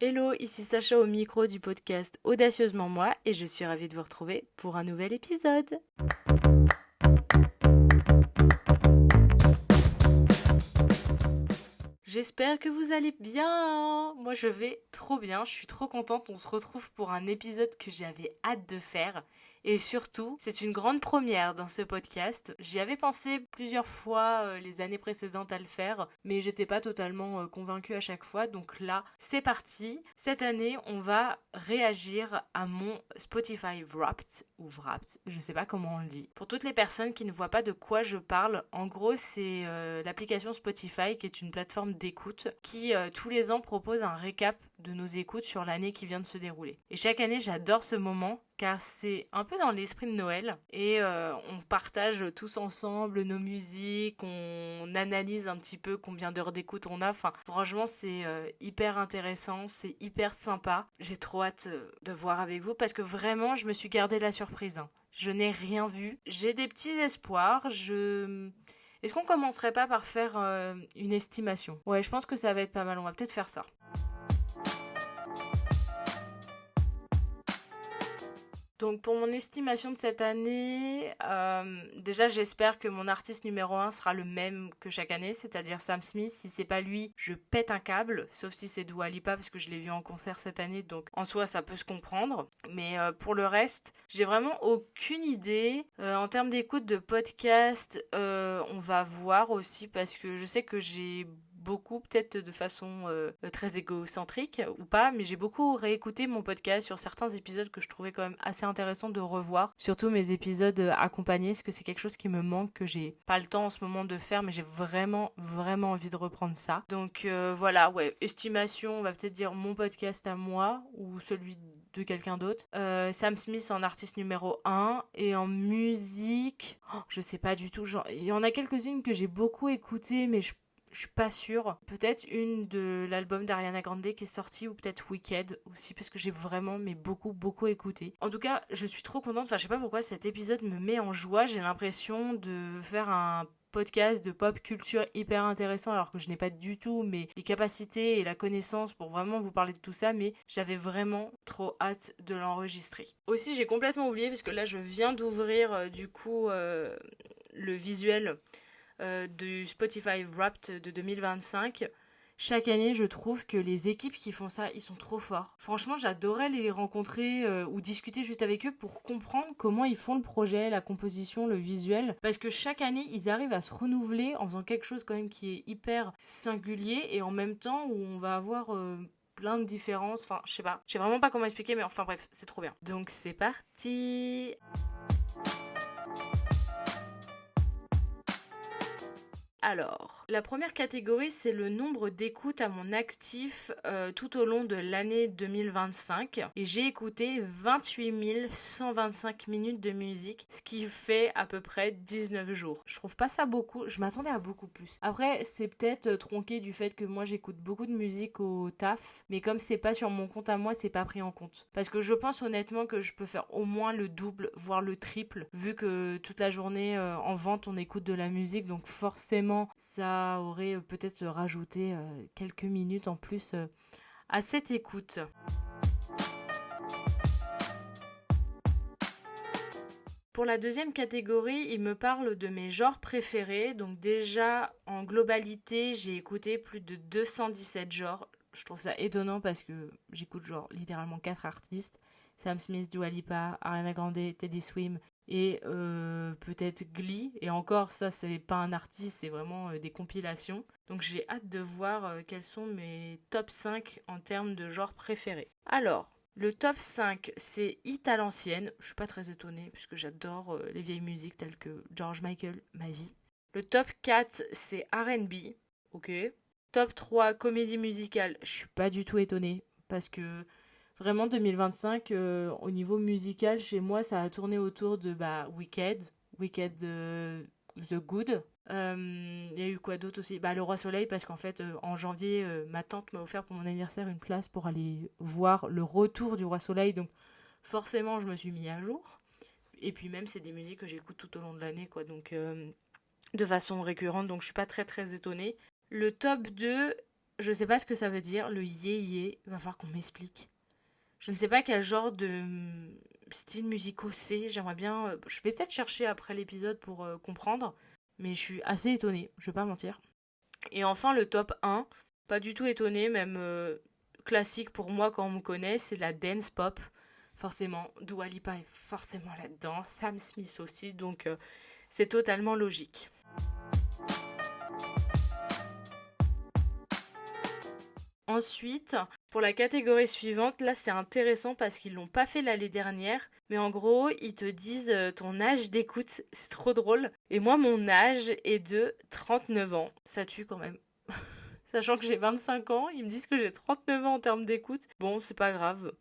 Hello, ici Sacha au micro du podcast Audacieusement Moi et je suis ravie de vous retrouver pour un nouvel épisode. J'espère que vous allez bien. Moi je vais trop bien, je suis trop contente. On se retrouve pour un épisode que j'avais hâte de faire. Et surtout, c'est une grande première dans ce podcast. J'y avais pensé plusieurs fois les années précédentes à le faire, mais j'étais pas totalement convaincue à chaque fois. Donc là, c'est parti. Cette année, on va réagir à mon Spotify Wrapped ou Wrapped, je sais pas comment on le dit. Pour toutes les personnes qui ne voient pas de quoi je parle, en gros, c'est l'application Spotify qui est une plateforme d'écoute qui tous les ans propose un récap de nos écoutes sur l'année qui vient de se dérouler. Et chaque année, j'adore ce moment car c'est un peu dans l'esprit de Noël et on partage tous ensemble nos musiques, on analyse un petit peu combien d'heures d'écoute on a. Enfin, franchement, c'est hyper intéressant, c'est hyper sympa. J'ai trop hâte de voir avec vous parce que vraiment, je me suis gardé la surprise. Hein. Je n'ai rien vu. J'ai des petits espoirs. Est-ce qu'on commencerait pas par faire une estimation? Ouais, je pense que ça va être pas mal. On va peut-être faire ça. Donc pour mon estimation de cette année, déjà j'espère que mon artiste numéro 1 sera le même que chaque année, c'est-à-dire Sam Smith. Si c'est pas lui, je pète un câble, sauf si c'est Dua Lipa parce que je l'ai vu en concert cette année, donc en soi ça peut se comprendre. Mais pour le reste, j'ai vraiment aucune idée. En termes d'écoute de podcast, on va voir aussi parce que je sais que j'ai beaucoup, peut-être de façon très égocentrique ou pas, mais j'ai beaucoup réécouté mon podcast sur certains épisodes que je trouvais quand même assez intéressant de revoir, surtout mes épisodes accompagnés, parce que c'est quelque chose qui me manque, que j'ai pas le temps en ce moment de faire, mais j'ai vraiment envie de reprendre ça. Donc voilà, ouais, estimation, on va peut-être dire mon podcast à moi ou celui de quelqu'un d'autre. Sam Smith en artiste numéro 1 et en musique, je sais pas du tout, il y en a quelques-unes que j'ai beaucoup écoutées, mais je suis pas sûre. Peut-être une de l'album d'Ariana Grande qui est sortie ou peut-être Wicked aussi parce que j'ai vraiment mais beaucoup écouté. En tout cas, je suis trop contente. Enfin, je sais pas pourquoi cet épisode me met en joie. J'ai l'impression de faire un podcast de pop culture hyper intéressant alors que je n'ai pas du tout mais les capacités et la connaissance pour vraiment vous parler de tout ça, mais j'avais vraiment trop hâte de l'enregistrer. Aussi, j'ai complètement oublié parce que là je viens d'ouvrir le visuel du Spotify Wrapped de 2025. Chaque année, je trouve que les équipes qui font ça, ils sont trop forts. Franchement, j'adorais les rencontrer ou discuter juste avec eux pour comprendre comment ils font le projet, la composition, le visuel. Parce que chaque année, ils arrivent à se renouveler en faisant quelque chose quand même qui est hyper singulier et en même temps où on va avoir plein de différences. Enfin, je sais pas. Je sais vraiment pas comment expliquer, mais enfin bref, c'est trop bien. Donc c'est parti. Alors, la première catégorie, c'est le nombre d'écoutes à mon actif tout au long de l'année 2025. Et j'ai écouté 28 125 minutes de musique, ce qui fait à peu près 19 jours. Je trouve pas ça beaucoup, je m'attendais à beaucoup plus. Après, c'est peut-être tronqué du fait que moi j'écoute beaucoup de musique au taf, mais comme c'est pas sur mon compte à moi, c'est pas pris en compte. Parce que je pense honnêtement que je peux faire au moins le double, voire le triple, vu que toute la journée en vente on écoute de la musique, donc forcément ça aurait peut-être rajouté quelques minutes en plus à cette écoute. Pour la deuxième catégorie, il me parle de mes genres préférés. Donc déjà, en globalité, j'ai écouté plus de 217 genres. Je trouve ça étonnant parce que j'écoute genre littéralement 4 artistes. Sam Smith, Dua Lipa, Ariana Grande, Teddy Swims et peut-être Glee. Et encore, ça, c'est pas un artiste, c'est vraiment des compilations. Donc j'ai hâte de voir quels sont mes top 5 en termes de genres préférés. Alors, le top 5, c'est hit à l'ancienne. Je suis pas très étonnée puisque j'adore les vieilles musiques telles que George Michael, ma vie. Le top 4, c'est R&B. Ok. Top 3, comédie musicale. Je suis pas du tout étonnée parce que vraiment 2025, au niveau musical, chez moi, ça a tourné autour de Wicked The Good. Il y a eu quoi d'autre aussi? Le Roi Soleil, parce qu'en fait, en janvier, ma tante m'a offert pour mon anniversaire une place pour aller voir le retour du Roi Soleil. Donc forcément, je me suis mis à jour. Et puis même, c'est des musiques que j'écoute tout au long de l'année, quoi. Donc de façon récurrente, donc je suis pas très étonnée. Le top 2, je sais pas ce que ça veut dire, le yé-yé, va falloir qu'on m'explique. Je ne sais pas quel genre de style musicaux c'est, j'aimerais bien... je vais peut-être chercher après l'épisode pour comprendre, mais je suis assez étonnée, je vais pas mentir. Et enfin le top 1, pas du tout étonnée, même classique pour moi quand on me connaît, c'est la dance pop. Forcément, Dua Lipa est forcément là-dedans, Sam Smith aussi, donc c'est totalement logique. Ensuite, pour la catégorie suivante, là c'est intéressant parce qu'ils l'ont pas fait l'année dernière, mais en gros ils te disent ton âge d'écoute, c'est trop drôle. Et moi mon âge est de 39 ans, ça tue quand même. Sachant que j'ai 25 ans, ils me disent que j'ai 39 ans en termes d'écoute. Bon, c'est pas grave.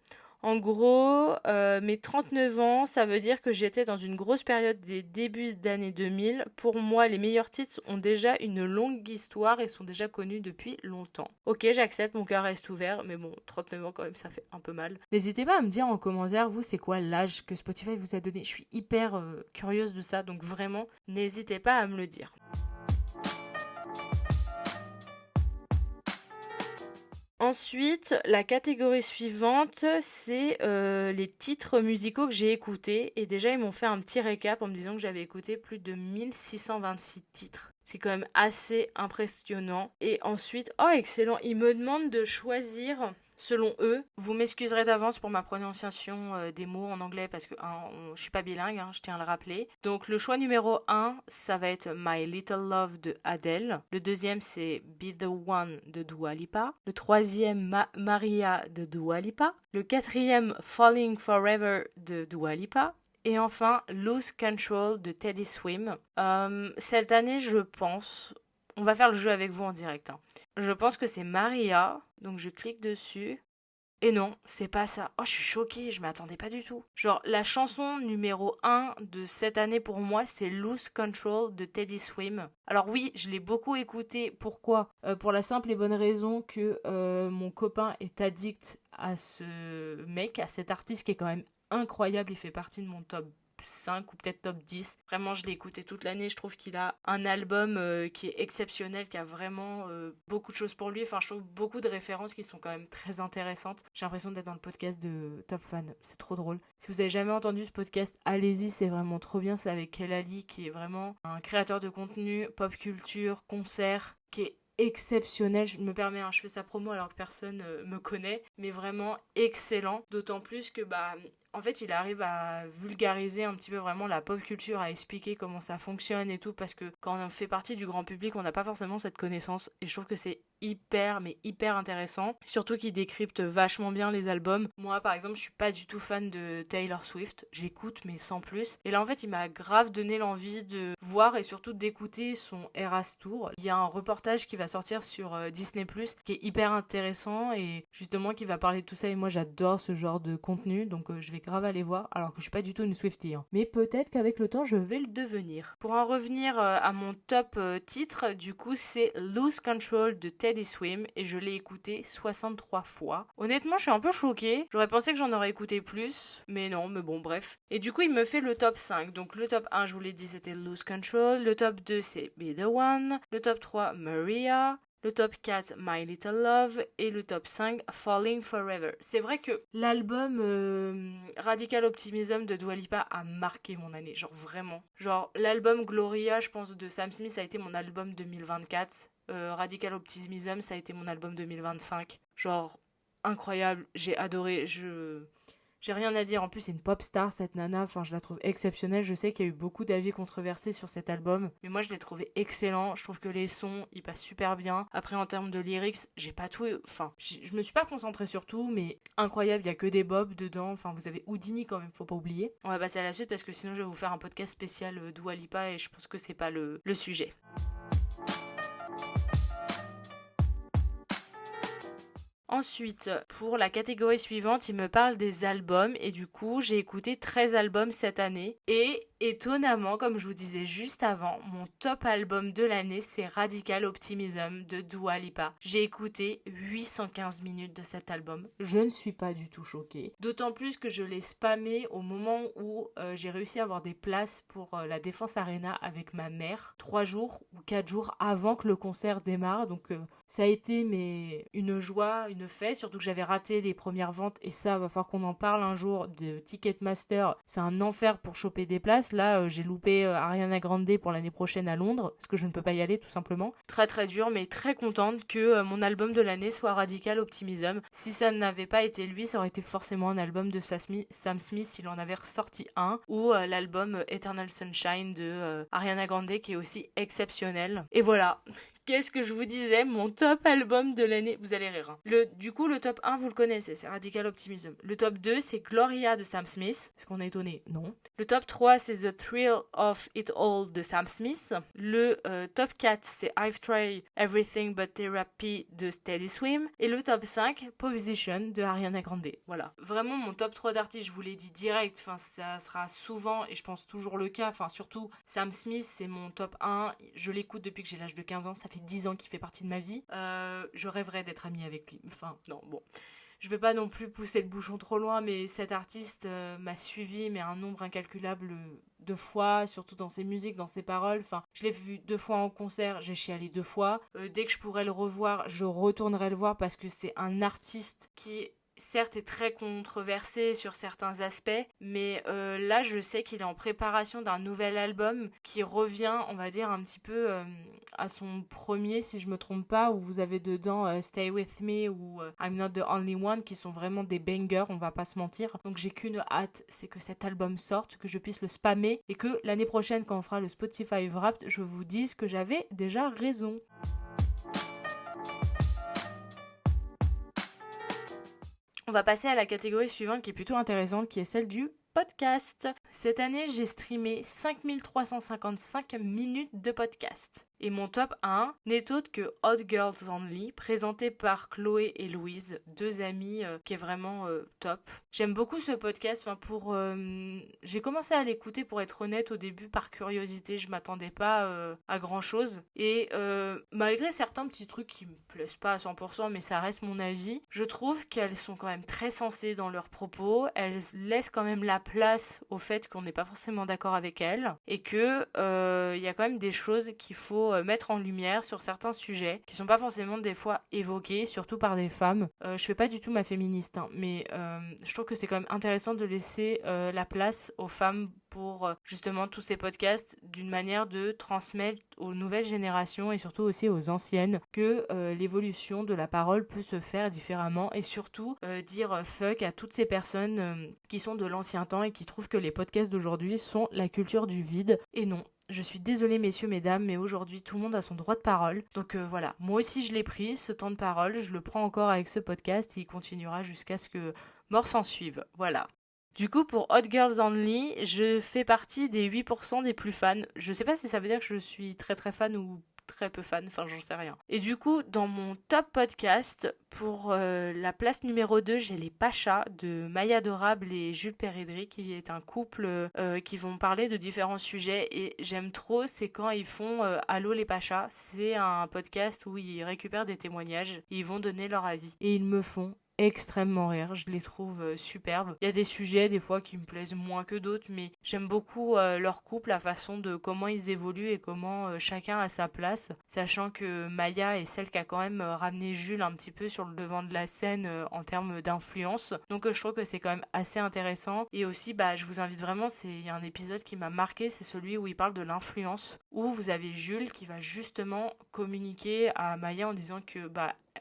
En gros, mes 39 ans, ça veut dire que j'étais dans une grosse période des débuts d'année 2000. Pour moi, les meilleurs titres ont déjà une longue histoire et sont déjà connus depuis longtemps. Ok, j'accepte, mon cœur reste ouvert, mais bon, 39 ans quand même, ça fait un peu mal. N'hésitez pas à me dire en commentaire, vous, c'est quoi l'âge que Spotify vous a donné. Je suis hyper curieuse de ça, donc vraiment, n'hésitez pas à me le dire. Ensuite, la catégorie suivante, c'est les titres musicaux que j'ai écoutés. Et déjà, ils m'ont fait un petit récap en me disant que j'avais écouté plus de 1626 titres. C'est quand même assez impressionnant. Et ensuite, oh excellent, ils me demandent de choisir, selon eux, vous m'excuserez d'avance pour ma prononciation des mots en anglais parce que je suis pas bilingue, je tiens à le rappeler. Donc le choix numéro 1, ça va être My Little Love de Adele. Le deuxième, c'est Be The One de Dua Lipa. Le troisième, Maria de Dua Lipa. Le quatrième, Falling Forever de Dua Lipa. Et enfin, Lose Control de Teddy Swim. Cette année, je pense... On va faire le jeu avec vous en direct. Je pense que c'est Maria. Donc je clique dessus. Et non, c'est pas ça. Oh, je suis choquée, je m'attendais pas du tout. Genre, la chanson numéro 1 de cette année pour moi, c'est Lose Control de Teddy Swim. Alors oui, je l'ai beaucoup écouté. Pourquoi ? Pour la simple et bonne raison que mon copain est addict à ce mec, à cet artiste qui est quand même incroyable. Il fait partie de mon top 5 ou peut-être top 10. Vraiment, je l'ai écouté toute l'année. Je trouve qu'il a un album qui est exceptionnel, qui a vraiment beaucoup de choses pour lui. Enfin, je trouve beaucoup de références qui sont quand même très intéressantes. J'ai l'impression d'être dans le podcast de Top Fan. C'est trop drôle. Si vous avez jamais entendu ce podcast, allez-y, c'est vraiment trop bien. C'est avec Kelali, qui est vraiment un créateur de contenu, pop culture, concert, qui est exceptionnel, je me permets, je fais sa promo alors que personne me connaît, mais vraiment excellent, d'autant plus que en fait il arrive à vulgariser un petit peu vraiment la pop culture, à expliquer comment ça fonctionne et tout, parce que quand on fait partie du grand public, on n'a pas forcément cette connaissance, et je trouve que c'est hyper intéressant, surtout qu'il décrypte vachement bien les albums. Moi par exemple, je suis pas du tout fan de Taylor Swift, j'écoute mais sans plus, et là en fait il m'a grave donné l'envie de voir et surtout d'écouter son Eras Tour. Il y a un reportage qui va sortir sur Disney+, qui est hyper intéressant et justement qui va parler de tout ça, et moi j'adore ce genre de contenu, donc je vais grave aller voir, alors que je suis pas du tout une Swiftie, mais peut-être qu'avec le temps je vais le devenir. Pour en revenir à mon top titre, du coup c'est Lose Control de Teddy Swim, et je l'ai écouté 63 fois. Honnêtement, je suis un peu choquée. J'aurais pensé que j'en aurais écouté plus, mais non, mais bon, bref. Et du coup, il me fait le top 5. Donc le top 1, je vous l'ai dit, c'était Lose Control. Le top 2, c'est Be The One. Le top 3, Maria. Le top 4, My Little Love. Et le top 5, Falling Forever. C'est vrai que l'album Radical Optimism de Dua Lipa a marqué mon année. Genre vraiment. Genre l'album Gloria, je pense, de Sam Smith, ça a été mon album 2024. Radical Optimism, ça a été mon album 2025. Genre incroyable, j'ai adoré. J'ai rien à dire, en plus c'est une pop star cette nana, enfin je la trouve exceptionnelle. Je sais qu'il y a eu beaucoup d'avis controversés sur cet album, mais moi je l'ai trouvé excellent. Je trouve que les sons ils passent super bien. Après en termes de lyrics, j'ai pas tout, enfin je me suis pas concentrée sur tout, mais incroyable, il y a que des bobs dedans. Enfin vous avez Houdini quand même, faut pas oublier. On va passer à la suite parce que sinon je vais vous faire un podcast spécial Dua Lipa et je pense que c'est pas le sujet. Ensuite, pour la catégorie suivante, il me parle des albums et du coup, j'ai écouté 13 albums cette année et étonnamment, comme je vous disais juste avant, mon top album de l'année, c'est Radical Optimism de Dua Lipa. J'ai écouté 815 minutes de cet album. Je ne suis pas du tout choquée. D'autant plus que je l'ai spammé au moment où j'ai réussi à avoir des places pour la Défense Arena avec ma mère, 3 jours ou 4 jours avant que le concert démarre. Donc ça a été une joie, une fête, surtout que j'avais raté les premières ventes et ça, va falloir qu'on en parle un jour de Ticketmaster. C'est un enfer pour choper des places. Là, j'ai loupé Ariana Grande pour l'année prochaine à Londres, parce que je ne peux pas y aller tout simplement. Très très dur, mais très contente que mon album de l'année soit Radical Optimism. Si ça n'avait pas été lui, ça aurait été forcément un album de Sam Smith s'il en avait ressorti un, ou l'album Eternal Sunshine de Ariana Grande qui est aussi exceptionnel. Et voilà. Qu'est-ce que je vous disais, mon top album de l'année, vous allez rire. Du coup, le top 1, vous le connaissez, c'est Radical Optimism. Le top 2, c'est Gloria de Sam Smith. Est-ce qu'on est étonné? Non. Le top 3, c'est The Thrill of It All de Sam Smith. Le top 4, c'est I've Tried Everything But Therapy de Steady Swim. Et le top 5, Position de Ariana Grande. Voilà. Vraiment, mon top 3 d'artistes, je vous l'ai dit direct, enfin, ça sera souvent, et je pense toujours le cas, enfin, surtout Sam Smith, c'est mon top 1. Je l'écoute depuis que j'ai l'âge de 15 ans, ça fait 10 ans qu'il fait partie de ma vie. Je rêverais d'être amie avec lui. Enfin, non, bon. Je vais pas non plus pousser le bouchon trop loin, mais cet artiste m'a suivi, mais un nombre incalculable de fois, surtout dans ses musiques, dans ses paroles. Enfin, je l'ai vu 2 fois en concert, j'ai chialé 2 fois. Dès que je pourrais le revoir, je retournerai le voir parce que c'est un artiste qui certes est très controversé sur certains aspects, mais là je sais qu'il est en préparation d'un nouvel album qui revient, on va dire, un petit peu à son premier, si je me trompe pas, où vous avez dedans Stay With Me ou I'm Not The Only One, qui sont vraiment des bangers, on va pas se mentir. Donc j'ai qu'une hâte, c'est que cet album sorte, que je puisse le spammer, et que l'année prochaine, quand on fera le Spotify Wrapped, je vous dise que j'avais déjà raison. On va passer à la catégorie suivante qui est plutôt intéressante, qui est celle du podcast. Cette année, j'ai streamé 5355 minutes de podcast. Et mon top 1 n'est autre que Hot Girls Only, présenté par Chloé et Louise, 2 amies qui est vraiment top. J'aime beaucoup ce podcast. J'ai commencé à l'écouter, pour être honnête, au début par curiosité. Je m'attendais pas à grand chose. Et malgré certains petits trucs qui me plaisent pas à 100%, mais ça reste mon avis, je trouve qu'elles sont quand même très sensées dans leurs propos. Elles laissent quand même la place au fait qu'on n'est pas forcément d'accord avec elles. Et que y a quand même des choses qu'il faut mettre en lumière sur certains sujets qui sont pas forcément des fois évoqués, surtout par des femmes. Je fais pas du tout ma féministe, hein, mais je trouve que c'est quand même intéressant de laisser la place aux femmes pour justement tous ces podcasts, d'une manière de transmettre aux nouvelles générations et surtout aussi aux anciennes que l'évolution de la parole peut se faire différemment, et surtout dire fuck à toutes ces personnes qui sont de l'ancien temps et qui trouvent que les podcasts d'aujourd'hui sont la culture du vide. Et non. Je suis désolée messieurs, mesdames, mais aujourd'hui tout le monde a son droit de parole. Donc voilà, moi aussi je l'ai pris, ce temps de parole, je le prends encore avec ce podcast et il continuera jusqu'à ce que mort s'en suive. Voilà. Du coup, pour Hot Girls Only, je fais partie des 8% des plus fans. Je sais pas si ça veut dire que je suis très très fan ou très peu fan, enfin j'en sais rien. Et du coup, dans mon top podcast, pour la place numéro 2, j'ai les Pachas de Maya Dorable et Jules Pérédry, qui est un couple qui vont parler de différents sujets, et j'aime trop, c'est quand ils font Allô les Pachas. C'est un podcast où ils récupèrent des témoignages et ils vont donner leur avis. Et ils me font extrêmement rire, je les trouve superbes. Il y a des sujets des fois qui me plaisent moins que d'autres, mais j'aime beaucoup leur couple, la façon de comment ils évoluent et comment chacun a sa place, sachant que Maya est celle qui a quand même ramené Jules un petit peu sur le devant de la scène en termes d'influence. Donc je trouve que c'est quand même assez intéressant. Et aussi je vous invite vraiment, il y a un épisode qui m'a marqué, c'est celui où il parle de l'influence, où vous avez Jules qui va justement communiquer à Maya en disant que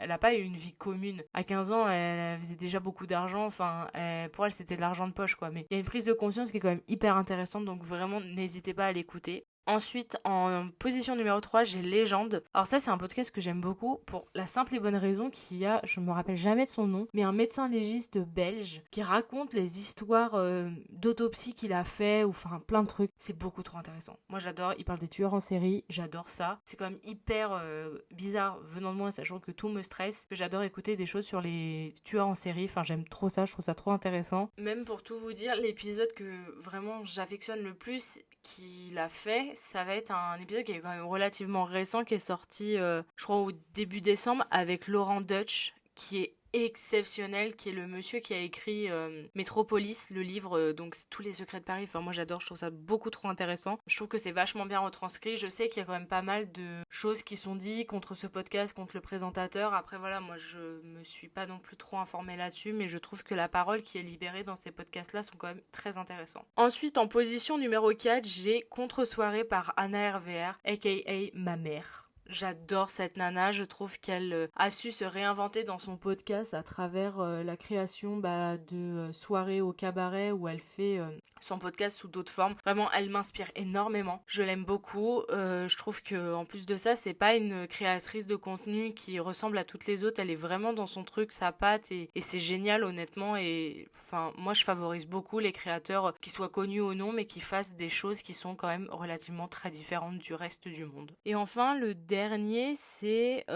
elle n'a pas eu une vie commune. À 15 ans, elle faisait déjà beaucoup d'argent. Enfin, pour elle, c'était de l'argent de poche, quoi. Mais il y a une prise de conscience qui est quand même hyper intéressante. Donc vraiment, n'hésitez pas à l'écouter. Ensuite, en position numéro 3, j'ai Légende. Alors ça, c'est un podcast que j'aime beaucoup pour la simple et bonne raison qu'il y a, je me rappelle jamais de son nom, mais un médecin légiste belge qui raconte les histoires d'autopsie qu'il a fait, ou enfin plein de trucs. C'est beaucoup trop intéressant. Moi, j'adore. Il parle des tueurs en série. J'adore ça. C'est quand même hyper bizarre venant de moi, sachant que tout me stresse. Que j'adore écouter des choses sur les tueurs en série. Enfin, j'aime trop ça. Je trouve ça trop intéressant. Même pour tout vous dire, l'épisode que vraiment j'affectionne le plus, qu'il a fait, ça va être un épisode qui est quand même relativement récent, qui est sorti, je crois, au début décembre, avec Laurent Deutsch, qui est exceptionnel, qui est le monsieur qui a écrit Métropolis, le livre, donc c'est tous les secrets de Paris. Enfin, moi j'adore, je trouve ça beaucoup trop intéressant. Je trouve que c'est vachement bien retranscrit. Je sais qu'il y a quand même pas mal de choses qui sont dites contre ce podcast, contre le présentateur. Après voilà, moi je me suis pas non plus trop informée là-dessus, mais je trouve que la parole qui est libérée dans ces podcasts-là sont quand même très intéressants. Ensuite, en position numéro 4, j'ai Contre-soirée par Anna RVR, aka ma mère. J'adore cette nana, je trouve qu'elle a su se réinventer dans son podcast à travers la création de soirées au cabaret où elle fait son podcast sous d'autres formes. Vraiment, elle m'inspire énormément, je l'aime beaucoup. Je trouve que en plus de ça, c'est pas une créatrice de contenu qui ressemble à toutes les autres, elle est vraiment dans son truc, sa patte, et c'est génial honnêtement. Et enfin, moi je favorise beaucoup les créateurs qui soient connus ou non, mais qui fassent des choses qui sont quand même relativement très différentes du reste du monde. Et enfin, le dernier, c'est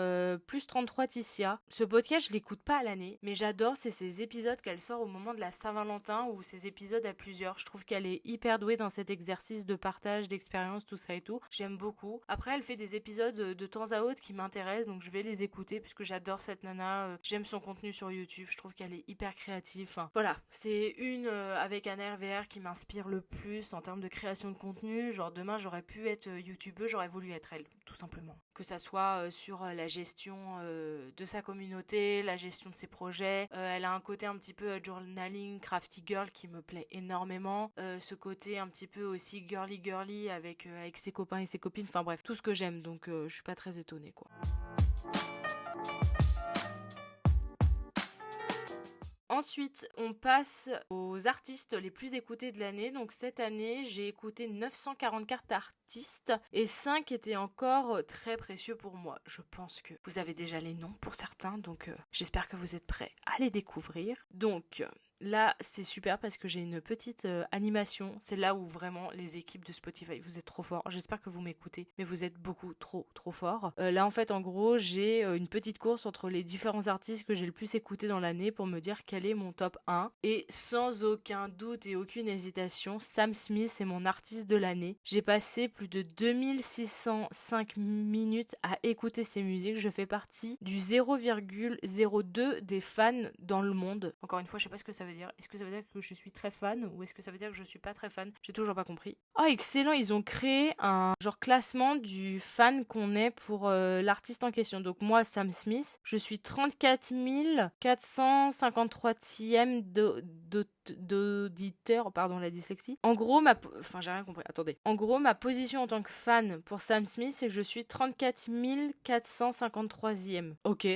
Plus 33 Ticia. Ce podcast, je l'écoute pas à l'année, mais j'adore, c'est ces épisodes qu'elle sort au moment de la Saint-Valentin, ou ces épisodes à plusieurs. Je trouve qu'elle est hyper douée dans cet exercice de partage, d'expérience, tout ça et tout. J'aime beaucoup. Après, elle fait des épisodes de temps à autre qui m'intéressent, donc je vais les écouter puisque j'adore cette nana. J'aime son contenu sur YouTube, je trouve qu'elle est hyper créative. Enfin, voilà, c'est une avec Anna RVR qui m'inspire le plus en termes de création de contenu. Genre demain, j'aurais pu être youtubeuse, j'aurais voulu être elle, tout simplement. Que ça soit sur la gestion de sa communauté, la gestion de ses projets. Elle a un côté un petit peu journaling, crafty girl qui me plaît énormément. Ce côté un petit peu aussi girly avec ses copains et ses copines. Enfin bref, tout ce que j'aime, donc je suis pas très étonnée quoi. Ensuite, on passe aux artistes les plus écoutés de l'année. Donc cette année, j'ai écouté 944 artistes et 5 étaient encore très précieux pour moi. Je pense que vous avez déjà les noms pour certains, donc j'espère que vous êtes prêts à les découvrir. Donc là, c'est super parce que j'ai une petite animation. C'est là où vraiment les équipes de Spotify, vous êtes trop forts. J'espère que vous m'écoutez, mais vous êtes beaucoup trop forts. Là, en fait, en gros, j'ai une petite course entre les différents artistes que j'ai le plus écoutés dans l'année pour me dire quel est mon top 1. Et sans aucun doute et aucune hésitation, Sam Smith est mon artiste de l'année. J'ai passé plus de 2605 minutes à écouter ses musiques. Je fais partie du 0,02 des fans dans le monde. Encore une fois, je sais pas ce que ça veut dire. Est-ce que ça veut dire que je suis très fan ou est-ce que ça veut dire que je suis pas très fan? J'ai toujours pas compris. Oh, excellent, ils ont créé un genre classement du fan qu'on est pour l'artiste en question. Donc moi, Sam Smith, je suis 34 453e d'auditeur, pardon la dyslexie. En gros, j'ai rien compris, attendez. En gros, ma position en tant que fan pour Sam Smith, c'est que je suis 34 453e. Ok,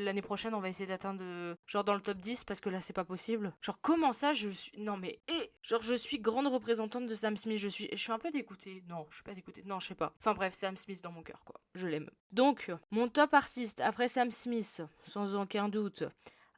l'année prochaine, on va essayer d'atteindre genre dans le top 10 parce que là, c'est pas possible. Genre, comment ça, je suis... Non, mais... genre, je suis grande représentante de Sam Smith, je suis un peu dégoûtée. Non, je suis pas dégoûtée. Non, je sais pas. Enfin bref, Sam Smith dans mon cœur, quoi. Je l'aime. Donc, mon top artiste après Sam Smith, sans aucun doute...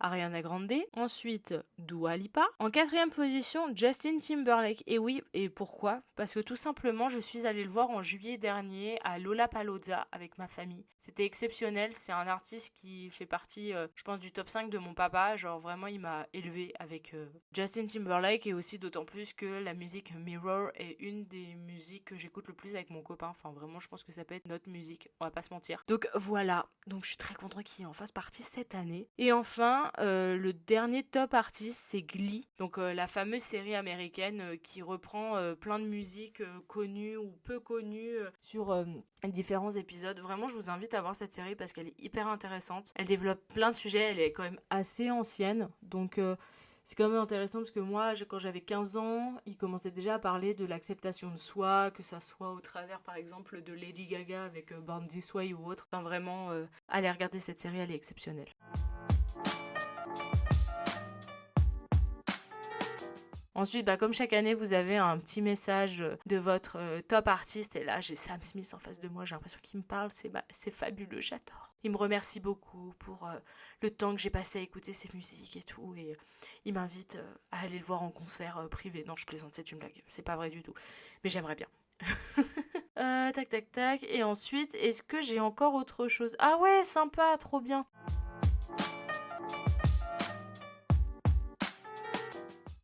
Ariana Grande, ensuite Dua Lipa. En 4e position, Justin Timberlake. Et oui, et pourquoi? Parce que tout simplement, je suis allée le voir en juillet dernier à Lollapalooza avec ma famille. C'était exceptionnel, c'est un artiste qui fait partie, je pense, du top 5 de mon papa. Genre vraiment, il m'a élevée avec Justin Timberlake, et aussi d'autant plus que la musique Mirror est une des musiques que j'écoute le plus avec mon copain. Enfin vraiment, je pense que ça peut être notre musique, on va pas se mentir. Donc voilà, donc je suis très contente qu'il en fasse partie cette année. Et enfin, le dernier top artiste, c'est Glee, donc la fameuse série américaine qui reprend plein de musiques connues ou peu connues sur différents épisodes. Vraiment, je vous invite à voir cette série parce qu'elle est hyper intéressante. Elle développe plein de sujets, elle est quand même assez ancienne, donc c'est quand même intéressant parce que moi, quand j'avais 15 ans, ils commençaient déjà à parler de l'acceptation de soi, que ça soit au travers par exemple de Lady Gaga avec Born This Way ou autre. Enfin vraiment, allez regarder cette série, elle est exceptionnelle. Ensuite, comme chaque année, vous avez un petit message de votre top artiste. Et là, j'ai Sam Smith en face de moi. J'ai l'impression qu'il me parle. C'est fabuleux, j'adore. Il me remercie beaucoup pour le temps que j'ai passé à écouter ses musiques et tout. Et il m'invite à aller le voir en concert privé. Non, je plaisante, c'est une blague. C'est pas vrai du tout. Mais j'aimerais bien. Tac. Et ensuite, est-ce que j'ai encore autre chose? Ah ouais, sympa, trop bien.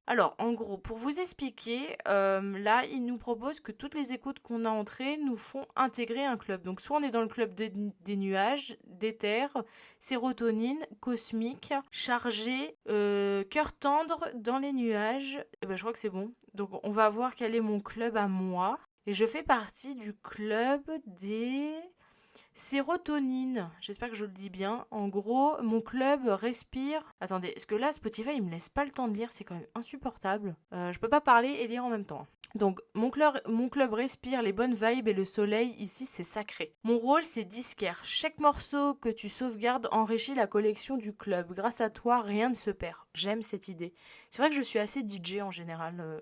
Alors, en gros, pour vous expliquer, là, il nous propose que toutes les écoutes qu'on a entrées nous font intégrer un club. Donc, soit on est dans le club des nuages, d'éther, sérotonine, cosmique, chargé, cœur tendre dans les nuages. Et ben, je crois que c'est bon. Donc, on va voir quel est mon club à moi. Et je fais partie du club des sérotonine. J'espère que je le dis bien. En gros, mon club respire. Attendez, est-ce que là, Spotify, il me laisse pas le temps de lire, c'est quand même insupportable. Je peux pas parler et lire en même temps. Donc, mon club respire les bonnes vibes et le soleil, ici, c'est sacré. Mon rôle, c'est disquaire. Chaque morceau que tu sauvegardes enrichit la collection du club. Grâce à toi, rien ne se perd. J'aime cette idée. C'est vrai que je suis assez DJ en général.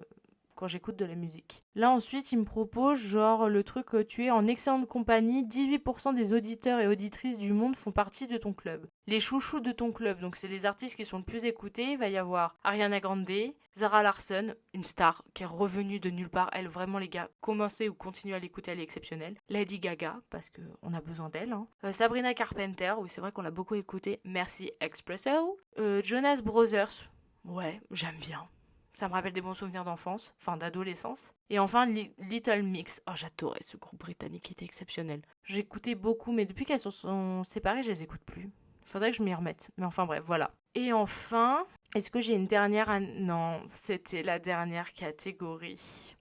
Quand j'écoute de la musique. Là ensuite, il me propose genre le truc tu es en excellente compagnie, 18% des auditeurs et auditrices du monde font partie de ton club. Les chouchous de ton club, donc c'est les artistes qui sont le plus écoutés, il va y avoir Ariana Grande, Zara Larsson, une star qui est revenue de nulle part, elle vraiment les gars, commencez ou continuez à l'écouter, elle est exceptionnelle. Lady Gaga, parce qu'on a besoin d'elle. Sabrina Carpenter, oui c'est vrai qu'on l'a beaucoup écoutée, merci Expresso. Jonas Brothers, ouais j'aime bien. Ça me rappelle des bons souvenirs d'enfance, enfin d'adolescence. Et enfin, Little Mix. Oh, j'adorais ce groupe britannique, qui était exceptionnel. J'écoutais beaucoup, mais depuis qu'elles se sont séparées, je les écoute plus. Il faudrait que je m'y remette. Mais enfin bref, voilà. Et enfin, est-ce que j'ai une dernière... Non, c'était la dernière catégorie.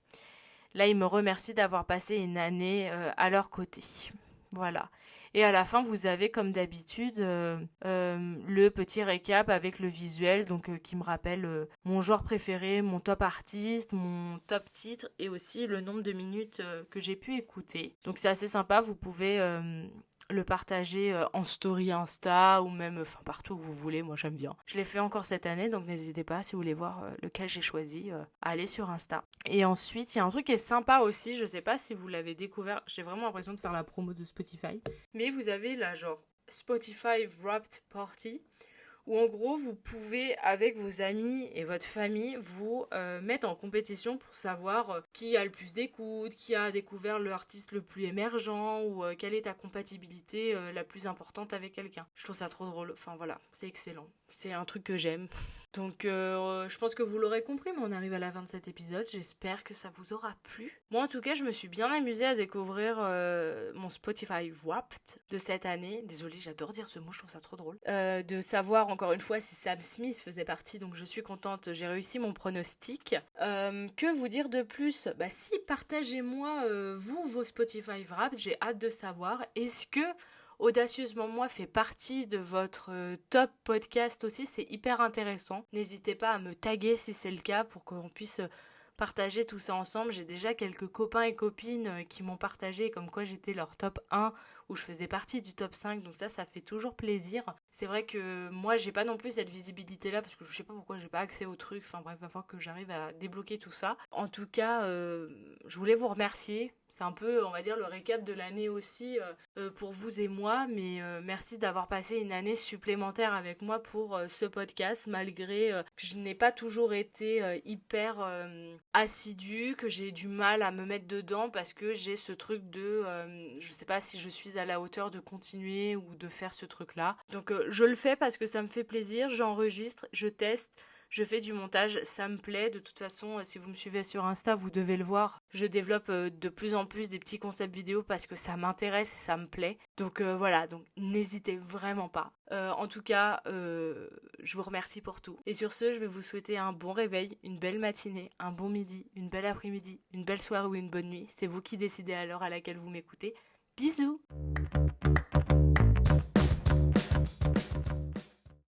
Là, ils me remercient d'avoir passé une année à leur côté. Voilà. Et à la fin, vous avez comme d'habitude le petit récap avec le visuel, donc qui me rappelle mon genre préféré, mon top artiste, mon top titre et aussi le nombre de minutes que j'ai pu écouter. Donc c'est assez sympa, vous pouvez le partager en story Insta ou même partout où vous voulez, moi j'aime bien. Je l'ai fait encore cette année, donc n'hésitez pas si vous voulez voir lequel j'ai choisi, à aller sur Insta. Et ensuite, il y a un truc qui est sympa aussi, je sais pas si vous l'avez découvert, j'ai vraiment l'impression de faire la promo de Spotify, mais vous avez là genre Spotify Wrapped Party, où en gros vous pouvez avec vos amis et votre famille vous mettre en compétition pour savoir qui a le plus d'écoute, qui a découvert l'artiste le plus émergent ou quelle est ta compatibilité la plus importante avec quelqu'un. Je trouve ça trop drôle, enfin voilà, c'est excellent, c'est un truc que j'aime. Donc je pense que vous l'aurez compris, mais on arrive à la fin de cet épisode, j'espère que ça vous aura plu. Moi en tout cas je me suis bien amusée à découvrir mon Spotify Wrapped de cette année, désolée j'adore dire ce mot, je trouve ça trop drôle, de savoir encore une fois si Sam Smith faisait partie, donc je suis contente, j'ai réussi mon pronostic. Que vous dire de plus? Bah si, partagez-moi vous vos Spotify Wrapped, j'ai hâte de savoir, est-ce que Audacieusement Moi fait partie de votre top podcast aussi, c'est hyper intéressant. N'hésitez pas à me taguer si c'est le cas pour qu'on puisse partager tout ça ensemble. J'ai déjà quelques copains et copines qui m'ont partagé comme quoi j'étais leur top 1 où je faisais partie du top 5, donc ça fait toujours plaisir. C'est vrai que moi j'ai pas non plus cette visibilité là parce que je sais pas pourquoi j'ai pas accès au truc, enfin bref, il va falloir que j'arrive à débloquer tout ça. En tout cas, je voulais vous remercier. C'est un peu, on va dire, le récap de l'année aussi pour vous et moi, mais merci d'avoir passé une année supplémentaire avec moi pour ce podcast, malgré que je n'ai pas toujours été hyper assidue, que j'ai du mal à me mettre dedans parce que j'ai ce truc de je sais pas si je suis à la hauteur de continuer ou de faire ce truc-là. Donc je le fais parce que ça me fait plaisir, j'enregistre, je teste, je fais du montage, ça me plaît. De toute façon, si vous me suivez sur Insta, vous devez le voir. Je développe de plus en plus des petits concepts vidéo parce que ça m'intéresse et ça me plaît. Donc voilà, donc n'hésitez vraiment pas. En tout cas, je vous remercie pour tout. Et sur ce, je vais vous souhaiter un bon réveil, une belle matinée, un bon midi, une belle après-midi, une belle soirée ou une bonne nuit. C'est vous qui décidez à l'heure à laquelle vous m'écoutez. Bisous!